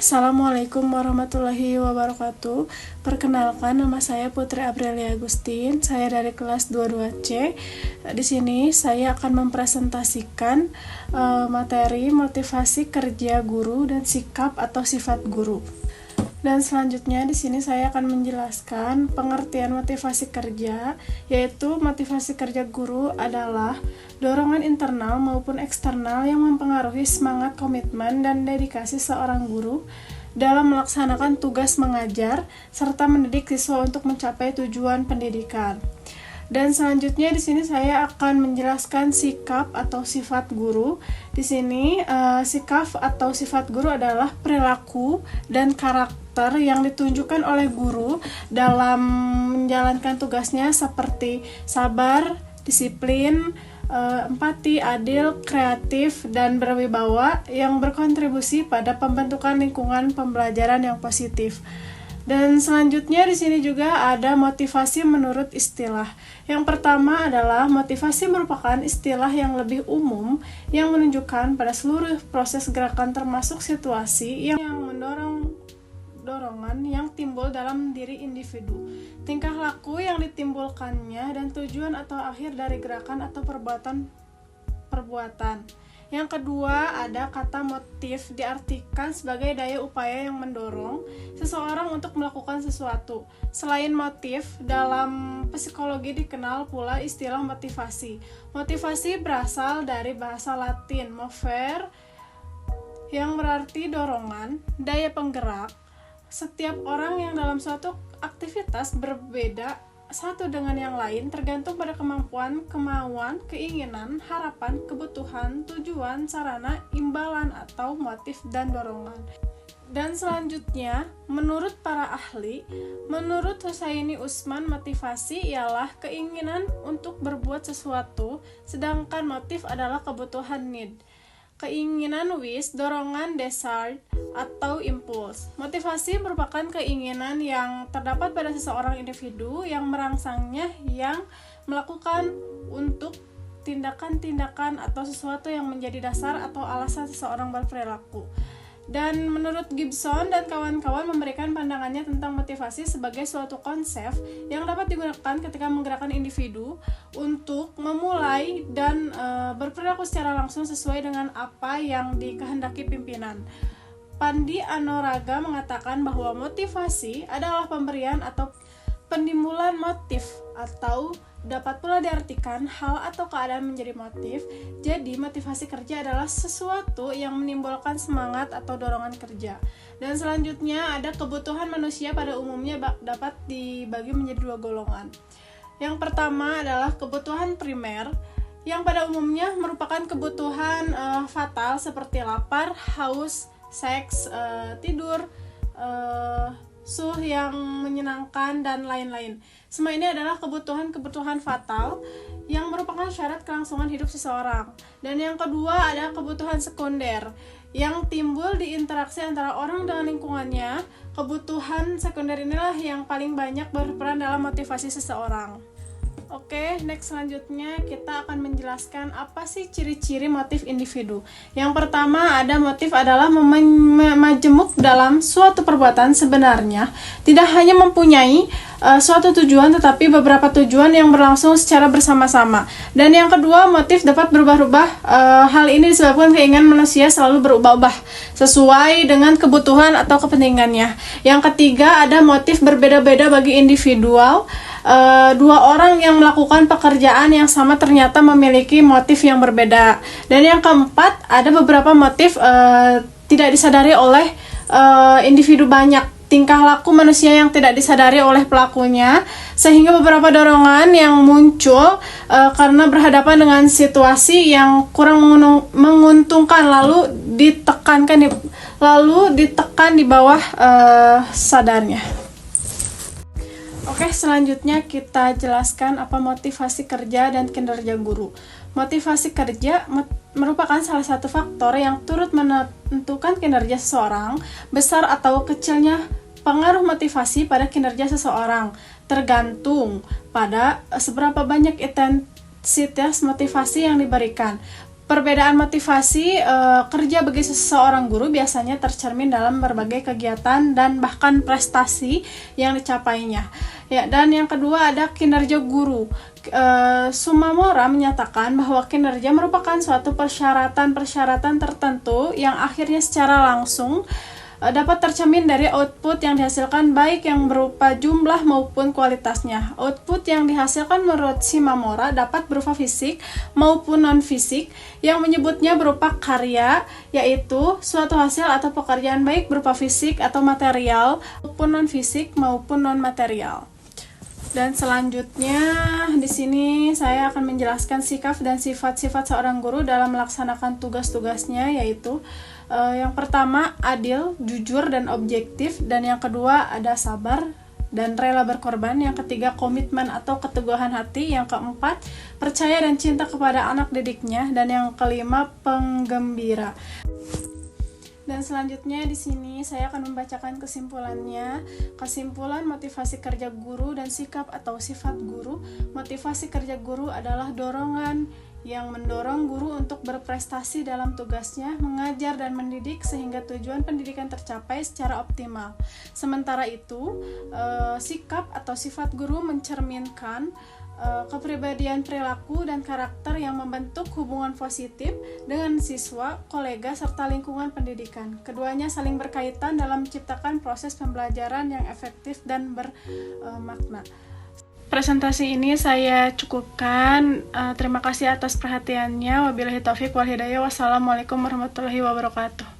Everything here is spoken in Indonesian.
Assalamualaikum warahmatullahi wabarakatuh. Perkenalkan, nama saya Putri Aprilia Agustin. Saya dari kelas 22C. Di sini saya akan mempresentasikan materi motivasi kerja guru dan sikap atau sifat guru. Dan selanjutnya di sini saya akan menjelaskan pengertian motivasi kerja, yaitu motivasi kerja guru adalah dorongan internal maupun eksternal yang mempengaruhi semangat, komitmen, dan dedikasi seorang guru dalam melaksanakan tugas mengajar serta mendidik siswa untuk mencapai tujuan pendidikan. Dan selanjutnya di sini saya akan menjelaskan sikap atau sifat guru. Di sini sikap atau sifat guru adalah perilaku dan karakter yang ditunjukkan oleh guru dalam menjalankan tugasnya seperti sabar, disiplin, empati, adil, kreatif, dan berwibawa yang berkontribusi pada pembentukan lingkungan pembelajaran yang positif. Dan selanjutnya di sini juga ada motivasi menurut istilah. Yang pertama adalah motivasi merupakan istilah yang lebih umum yang menunjukkan pada seluruh proses gerakan termasuk situasi yang dorongan yang timbul dalam diri individu, tingkah laku yang ditimbulkannya, dan tujuan atau akhir dari gerakan atau perbuatan. Yang kedua, ada kata motif diartikan sebagai daya upaya yang mendorong seseorang untuk melakukan sesuatu. Selain motif, dalam psikologi dikenal pula istilah motivasi. Motivasi berasal dari bahasa Latin mover, yang berarti dorongan, daya penggerak. Setiap orang yang dalam suatu aktivitas berbeda satu dengan yang lain tergantung pada kemampuan, kemauan, keinginan, harapan, kebutuhan, tujuan, sarana, imbalan atau motif dan dorongan. Dan selanjutnya, menurut para ahli, menurut Husaini Usman, motivasi ialah keinginan untuk berbuat sesuatu, sedangkan motif adalah kebutuhan need. Keinginan wish, dorongan desire, atau impuls. Motivasi merupakan keinginan yang terdapat pada seseorang individu yang merangsangnya yang melakukan untuk tindakan-tindakan atau sesuatu yang menjadi dasar atau alasan seseorang berperilaku. Dan menurut Gibson dan kawan-kawan memberikan pandangannya tentang motivasi sebagai suatu konsep yang dapat digunakan ketika menggerakkan individu untuk memulai dan berperilaku secara langsung sesuai dengan apa yang dikehendaki pimpinan. Pandi Anoraga mengatakan bahwa motivasi adalah pemberian atau penimbulan motif, atau dapat pula diartikan hal atau keadaan menjadi motif. Jadi motivasi kerja adalah sesuatu yang menimbulkan semangat atau dorongan kerja. Dan selanjutnya ada kebutuhan manusia pada umumnya dapat dibagi menjadi dua golongan. Yang pertama adalah kebutuhan primer, yang pada umumnya merupakan kebutuhan fatal seperti lapar, haus, seks, tidur, suhu yang menyenangkan, dan lain-lain. Semua ini adalah kebutuhan-kebutuhan fatal yang merupakan syarat kelangsungan hidup seseorang. Dan yang kedua ada kebutuhan sekunder yang timbul di interaksi antara orang dengan lingkungannya. Kebutuhan sekunder inilah yang paling banyak berperan dalam motivasi seseorang. Oke, next selanjutnya kita akan menjelaskan apa sih ciri-ciri motif individu. Yang pertama ada motif adalah majemuk dalam suatu perbuatan sebenarnya tidak hanya mempunyai suatu tujuan tetapi beberapa tujuan yang berlangsung secara bersama-sama. Dan yang kedua, motif dapat berubah-ubah. Hal ini disebabkan keinginan manusia selalu berubah-ubah sesuai dengan kebutuhan atau kepentingannya. Yang ketiga, ada motif berbeda-beda bagi individual. Dua orang yang melakukan pekerjaan yang sama ternyata memiliki motif yang berbeda. Dan yang keempat, ada beberapa motif tidak disadari oleh individu banyak. Tingkah laku manusia yang tidak disadari oleh pelakunya, sehingga beberapa dorongan yang muncul karena berhadapan dengan situasi yang kurang menguntungkan lalu ditekan di bawah sadarnya. Oke, selanjutnya kita jelaskan apa motivasi kerja dan kinerja guru. Motivasi kerja merupakan salah satu faktor yang turut menentukan kinerja seseorang. Besar atau kecilnya pengaruh motivasi pada kinerja seseorang tergantung pada seberapa banyak intensitas motivasi yang diberikan. Perbedaan motivasi kerja bagi seseorang guru biasanya tercermin dalam berbagai kegiatan dan bahkan prestasi yang dicapainya. Ya, dan yang kedua ada kinerja guru. Sumamura menyatakan bahwa kinerja merupakan suatu persyaratan tertentu yang akhirnya secara langsung dapat tercermin dari output yang dihasilkan, baik yang berupa jumlah maupun kualitasnya. Output yang dihasilkan menurut Shimamura dapat berupa fisik maupun non-fisik, yang menyebutnya berupa karya, yaitu suatu hasil atau pekerjaan baik berupa fisik atau material maupun non-fisik maupun non-material. Dan selanjutnya di sini saya akan menjelaskan sikap dan sifat-sifat seorang guru dalam melaksanakan tugas-tugasnya, yaitu yang pertama adil, jujur dan objektif, dan yang kedua ada sabar dan rela berkorban, yang ketiga komitmen atau keteguhan hati, yang keempat percaya dan cinta kepada anak didiknya, dan yang kelima penggembira. Dan selanjutnya di sini saya akan membacakan kesimpulannya. Kesimpulan motivasi kerja guru dan sikap atau sifat guru. Motivasi kerja guru adalah dorongan yang mendorong guru untuk berprestasi dalam tugasnya, mengajar dan mendidik sehingga tujuan pendidikan tercapai secara optimal. Sementara itu, sikap atau sifat guru mencerminkan kepribadian, perilaku, dan karakter yang membentuk hubungan positif dengan siswa, kolega, serta lingkungan pendidikan. Keduanya saling berkaitan dalam menciptakan proses pembelajaran yang efektif dan bermakna. Presentasi ini saya cukupkan. Terima kasih atas perhatiannya. Wabillahi taufiq wal hidayah. Wassalamualaikum warahmatullahi wabarakatuh.